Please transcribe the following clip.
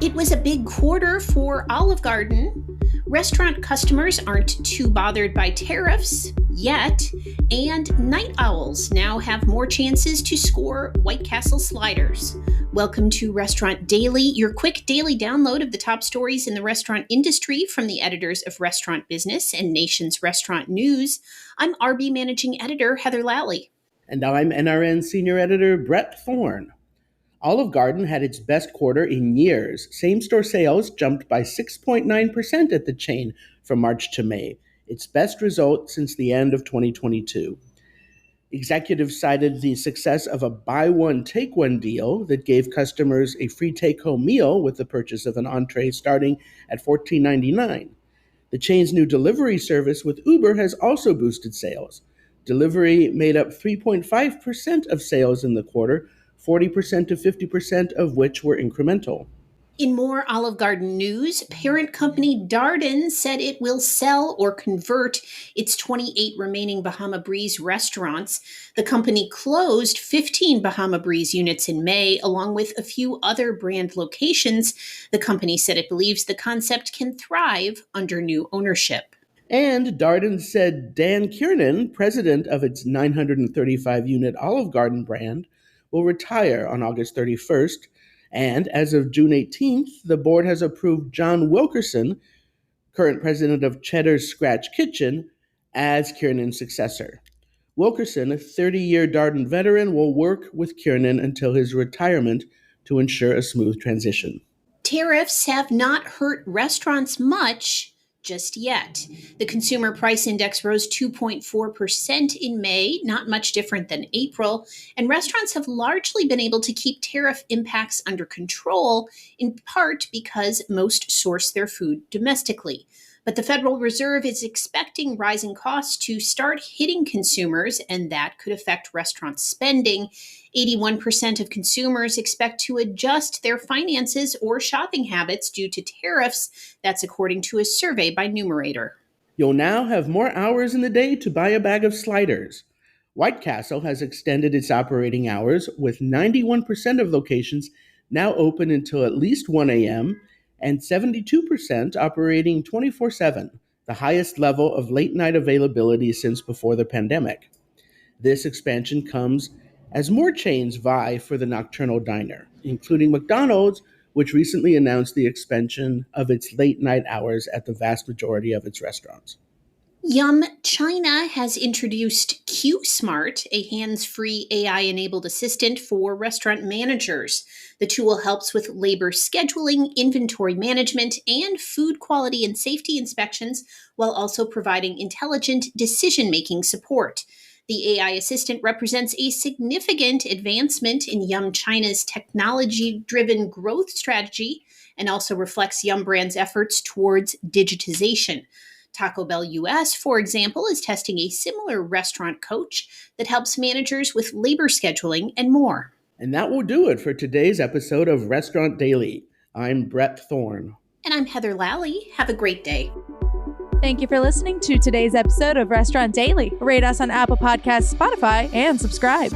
It was a big quarter for Olive Garden. Restaurant customers aren't too bothered by tariffs yet, and night owls now have more chances to score White Castle sliders. Welcome to Restaurant Daily, your quick daily download of the top stories in the restaurant industry from the editors of Restaurant Business and Nation's Restaurant News. I'm RB Managing Editor Heather Lally. And I'm NRN Senior Editor Brett Thorne. Olive Garden had its best quarter in years. Same-store sales jumped by 6.9% at the chain from March to May, its best result since the end of 2022. Executives cited the success of a buy-one, take-one deal that gave customers a free take-home meal with the purchase of an entree starting at $14.99. The chain's new delivery service with Uber has also boosted sales. Delivery made up 3.5% of sales in the quarter, 40% to 50% of which were incremental. In more Olive Garden news, parent company Darden said it will sell or convert its 28 remaining Bahama Breeze restaurants. The company closed 15 Bahama Breeze units in May, along with a few other brand locations. The company said it believes the concept can thrive under new ownership. And Darden said Dan Kiernan, president of its 935-unit Olive Garden brand, will retire on August 31st. And as of June 18th, the board has approved John Wilkerson, current president of Cheddar's Scratch Kitchen, as Kiernan's successor. Wilkerson, a 30-year Darden veteran, will work with Kiernan until his retirement to ensure a smooth transition. Tariffs have not hurt restaurants much just yet. The Consumer Price Index rose 2.4% in May, not much different than April, and restaurants have largely been able to keep tariff impacts under control, in part because most source their food domestically. But the Federal Reserve is expecting rising costs to start hitting consumers, and that could affect restaurant spending. 81% of consumers expect to adjust their finances or shopping habits due to tariffs. That's according to a survey by Numerator. You'll now have more hours in the day to buy a bag of sliders. White Castle has extended its operating hours, with 91% of locations now open until at least 1 a.m., and 72% operating 24/7, the highest level of late-night availability since before the pandemic. This expansion comes as more chains vie for the nocturnal diner, including McDonald's, which recently announced the expansion of its late-night hours at the vast majority of its restaurants. Yum China has introduced Q-Smart, a hands-free AI-enabled assistant for restaurant managers. The tool helps with labor scheduling, inventory management, and food quality and safety inspections, while also providing intelligent decision-making support. The AI assistant represents a significant advancement in Yum China's technology-driven growth strategy and also reflects Yum brand's efforts towards digitization. Taco Bell US, for example, is testing a similar restaurant coach that helps managers with labor scheduling and more. And that will do it for today's episode of Restaurant Daily. I'm Brett Thorne. And I'm Heather Lally. Have a great day. Thank you for listening to today's episode of Restaurant Daily. Rate us on Apple Podcasts, Spotify, and subscribe.